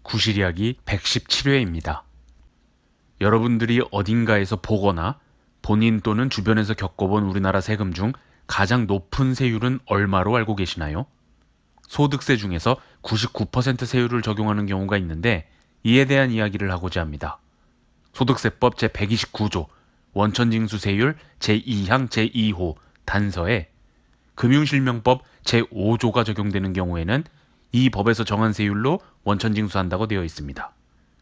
구실이야기 117회입니다. 여러분들이 어딘가에서 보거나 본인 또는 주변에서 겪어본 우리나라 세금 중 가장 높은 세율은 얼마로 알고 계시나요? 소득세 중에서 99% 세율을 적용하는 경우가 있는데 이에 대한 이야기를 하고자 합니다. 소득세법 제129조 원천징수세율 제2항 제2호 단서에 금융실명법 제5조가 적용되는 경우에는 이 법에서 정한 세율로 원천징수한다고 되어 있습니다.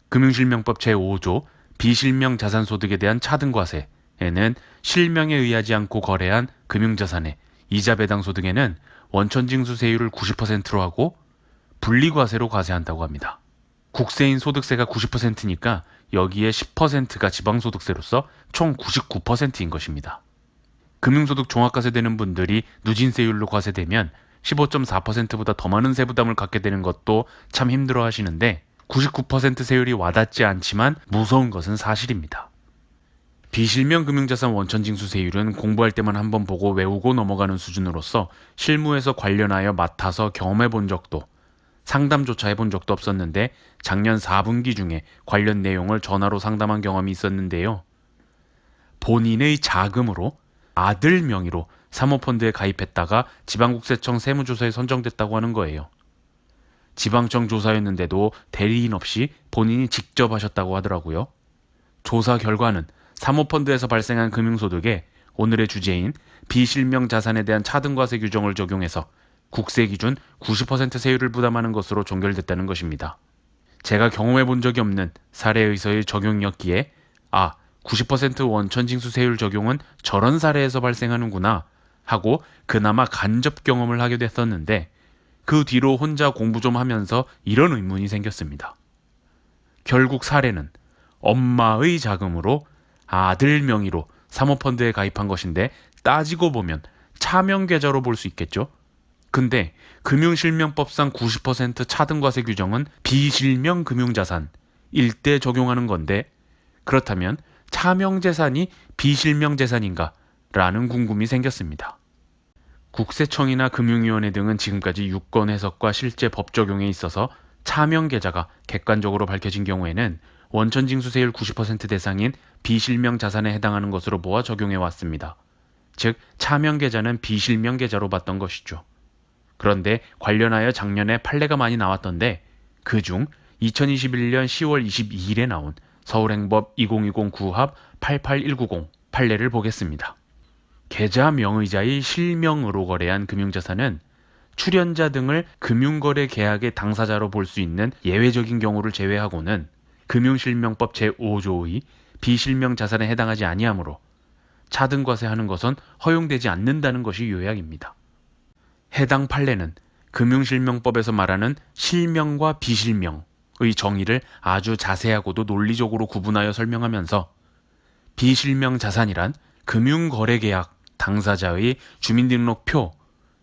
금융실명법 제5조 비실명 자산소득에 대한 차등과세에는 실명에 의하지 않고 거래한 금융자산의 이자배당소득에는 원천징수세율을 90%로 하고 분리과세로 과세한다고 합니다. 국세인 소득세가 90%니까 여기에 10%가 지방소득세로서 총 99%인 것입니다. 금융소득 종합과세되는 분들이 누진세율로 과세되면 15.4%보다 더 많은 세부담을 갖게 되는 것도 참 힘들어 하시는데 99% 세율이 와닿지 않지만 무서운 것은 사실입니다. 비실명 금융자산 원천징수세율은 공부할 때만 한번 보고 외우고 넘어가는 수준으로서 실무에서 관련하여 맡아서 경험해 본 적도 상담조차 해본 적도 없었는데 작년 4분기 중에 관련 내용을 전화로 상담한 경험이 있었는데요. 본인의 자금으로 아들 명의로 사모펀드에 가입했다가 지방국세청 세무조사에 선정됐다고 하는 거예요. 지방청 조사였는데도 대리인 없이 본인이 직접 하셨다고 하더라고요. 조사 결과는 사모펀드에서 발생한 금융소득에 오늘의 주제인 비실명 자산에 대한 차등과세 규정을 적용해서 국세 기준 90% 세율을 부담하는 것으로 종결됐다는 것입니다. 제가 경험해 본 적이 없는 사례에서의 적용이었기에 90% 원천징수 세율 적용은 저런 사례에서 발생하는구나 하고 그나마 간접 경험을 하게 됐었는데 그 뒤로 혼자 공부 좀 하면서 이런 의문이 생겼습니다. 결국 사례는 엄마의 자금으로 아들 명의로 사모펀드에 가입한 것인데 따지고 보면 차명계좌로 볼 수 있겠죠. 근데 금융실명법상 90% 차등과세 규정은 비실명 금융자산 일대 적용하는 건데 그렇다면 차명재산이 비실명재산인가? 라는 궁금이 생겼습니다. 국세청이나 금융위원회 등은 지금까지 유권 해석과 실제 법 적용에 있어서 차명계좌가 객관적으로 밝혀진 경우에는 원천징수세율 90% 대상인 비실명 자산에 해당하는 것으로 보아 적용해 왔습니다. 즉 차명계좌는 비실명계좌로 봤던 것이죠. 그런데 관련하여 작년에 판례가 많이 나왔던데 그중 2021년 10월 22일에 나온 서울행법 2020 구합 88190 판례를 보겠습니다. 계좌 명의자의 실명으로 거래한 금융자산은 출연자 등을 금융거래 계약의 당사자로 볼 수 있는 예외적인 경우를 제외하고는 금융실명법 제5조의 비실명 자산에 해당하지 아니하므로 차등과세하는 것은 허용되지 않는다는 것이 요약입니다. 해당 판례는 금융실명법에서 말하는 실명과 비실명의 정의를 아주 자세하고도 논리적으로 구분하여 설명하면서 비실명 자산이란 금융거래계약 당사자의 주민등록표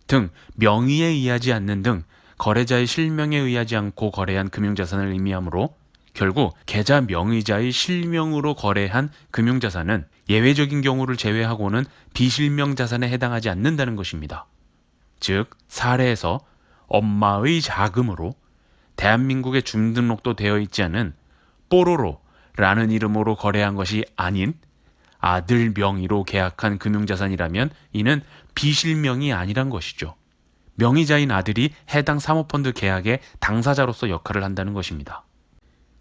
등 명의에 의하지 않는 등 거래자의 실명에 의하지 않고 거래한 금융자산을 의미하므로 결국 계좌 명의자의 실명으로 거래한 금융자산은 예외적인 경우를 제외하고는 비실명 자산에 해당하지 않는다는 것입니다. 즉 사례에서 엄마의 자금으로 대한민국에 주민등록도 되어 있지 않은 뽀로로라는 이름으로 거래한 것이 아닌 아들 명의로 계약한 금융자산이라면 이는 비실명이 아니란 것이죠. 명의자인 아들이 해당 사모펀드 계약의 당사자로서 역할을 한다는 것입니다.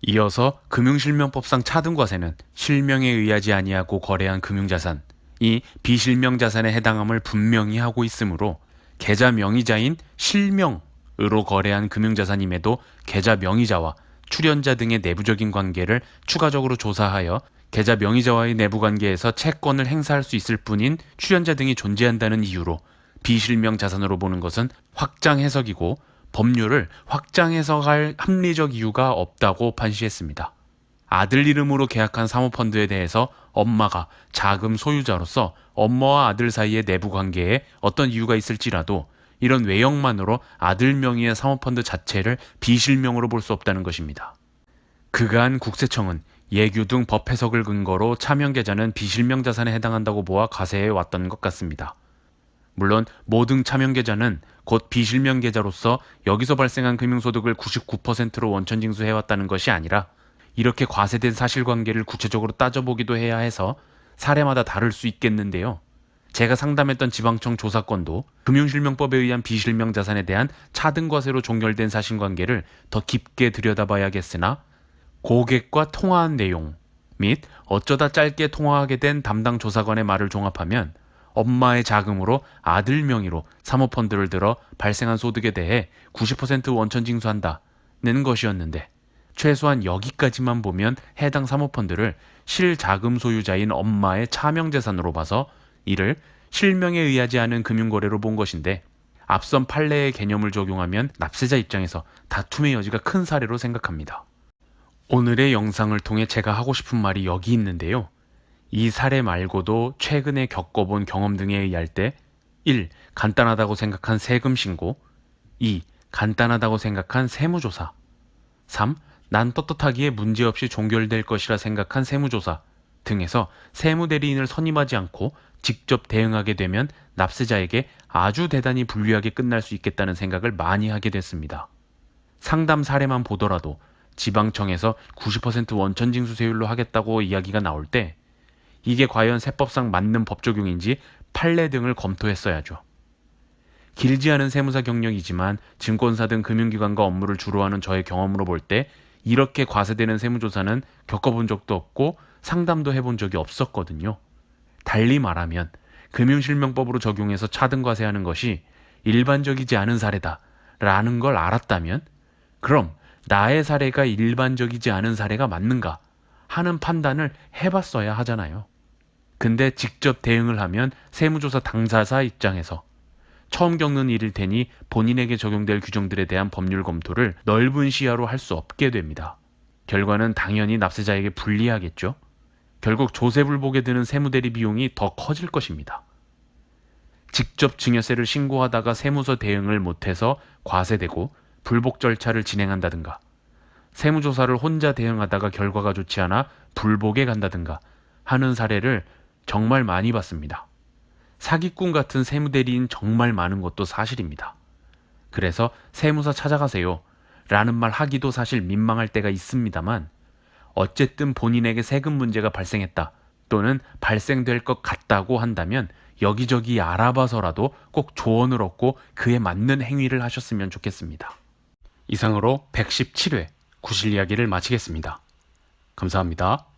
이어서 금융실명법상 차등과세는 실명에 의하지 아니하고 거래한 금융자산이 비실명 자산에 해당함을 분명히 하고 있으므로 계좌 명의자인 실명으로 거래한 금융자산임에도 계좌 명의자와 출연자 등의 내부적인 관계를 추가적으로 조사하여 계좌 명의자와의 내부 관계에서 채권을 행사할 수 있을 뿐인 출연자 등이 존재한다는 이유로 비실명 자산으로 보는 것은 확장 해석이고 법률을 확장 해석할 합리적 이유가 없다고 판시했습니다. 아들 이름으로 계약한 사모펀드에 대해서 엄마가 자금 소유자로서 엄마와 아들 사이의 내부 관계에 어떤 이유가 있을지라도 이런 외형만으로 아들 명의의 사모펀드 자체를 비실명으로 볼 수 없다는 것입니다. 그간 국세청은 예규 등 법 해석을 근거로 차명계좌는 비실명 자산에 해당한다고 보아 과세해 왔던 것 같습니다. 물론 모든 차명계좌는 곧 비실명계좌로서 여기서 발생한 금융소득을 99%로 원천징수해왔다는 것이 아니라 이렇게 과세된 사실관계를 구체적으로 따져보기도 해야 해서 사례마다 다를 수 있겠는데요. 제가 상담했던 지방청 조사건도 금융실명법에 의한 비실명 자산에 대한 차등과세로 종결된 사실관계를 더 깊게 들여다봐야겠으나 고객과 통화한 내용 및 어쩌다 짧게 통화하게 된 담당 조사관의 말을 종합하면 엄마의 자금으로 아들 명의로 사모펀드를 들어 발생한 소득에 대해 90% 원천 징수한다는 것이었는데 최소한 여기까지만 보면 해당 사모펀드를 실자금 소유자인 엄마의 차명재산으로 봐서 이를 실명에 의하지 않은 금융거래로 본 것인데 앞선 판례의 개념을 적용하면 납세자 입장에서 다툼의 여지가 큰 사례로 생각합니다. 오늘의 영상을 통해 제가 하고 싶은 말이 여기 있는데요. 이 사례 말고도 최근에 겪어본 경험 등에 의할 때 1. 간단하다고 생각한 세금 신고 2. 간단하다고 생각한 세무조사 3. 난 떳떳하기에 문제없이 종결될 것이라 생각한 세무조사 등에서 세무대리인을 선임하지 않고 직접 대응하게 되면 납세자에게 아주 대단히 불리하게 끝날 수 있겠다는 생각을 많이 하게 됐습니다. 상담 사례만 보더라도 지방청에서 90% 원천징수세율로 하겠다고 이야기가 나올 때 이게 과연 세법상 맞는 법 적용인지 판례 등을 검토했어야죠. 길지 않은 세무사 경력이지만 증권사 등 금융기관과 업무를 주로 하는 저의 경험으로 볼 때 이렇게 과세되는 세무조사는 겪어본 적도 없고 상담도 해본 적이 없었거든요. 달리 말하면 금융실명법으로 적용해서 차등과세하는 것이 일반적이지 않은 사례다라는 걸 알았다면 그럼 나의 사례가 일반적이지 않은 사례가 맞는가 하는 판단을 해봤어야 하잖아요. 근데 직접 대응을 하면 세무조사 당사자 입장에서 처음 겪는 일일 테니 본인에게 적용될 규정들에 대한 법률 검토를 넓은 시야로 할 수 없게 됩니다. 결과는 당연히 납세자에게 불리하겠죠. 결국 조세불복에 드는 세무대리 비용이 더 커질 것입니다. 직접 증여세를 신고하다가 세무서 대응을 못해서 과세되고 불복 절차를 진행한다든가 세무조사를 혼자 대응하다가 결과가 좋지 않아 불복에 간다든가 하는 사례를 정말 많이 봤습니다. 사기꾼 같은 세무대리인 정말 많은 것도 사실입니다. 그래서 세무사 찾아가세요 라는 말 하기도 사실 민망할 때가 있습니다만 어쨌든 본인에게 세금 문제가 발생했다 또는 발생될 것 같다고 한다면 여기저기 알아봐서라도 꼭 조언을 얻고 그에 맞는 행위를 하셨으면 좋겠습니다. 이상으로 117회 구실 이야기를 마치겠습니다. 감사합니다.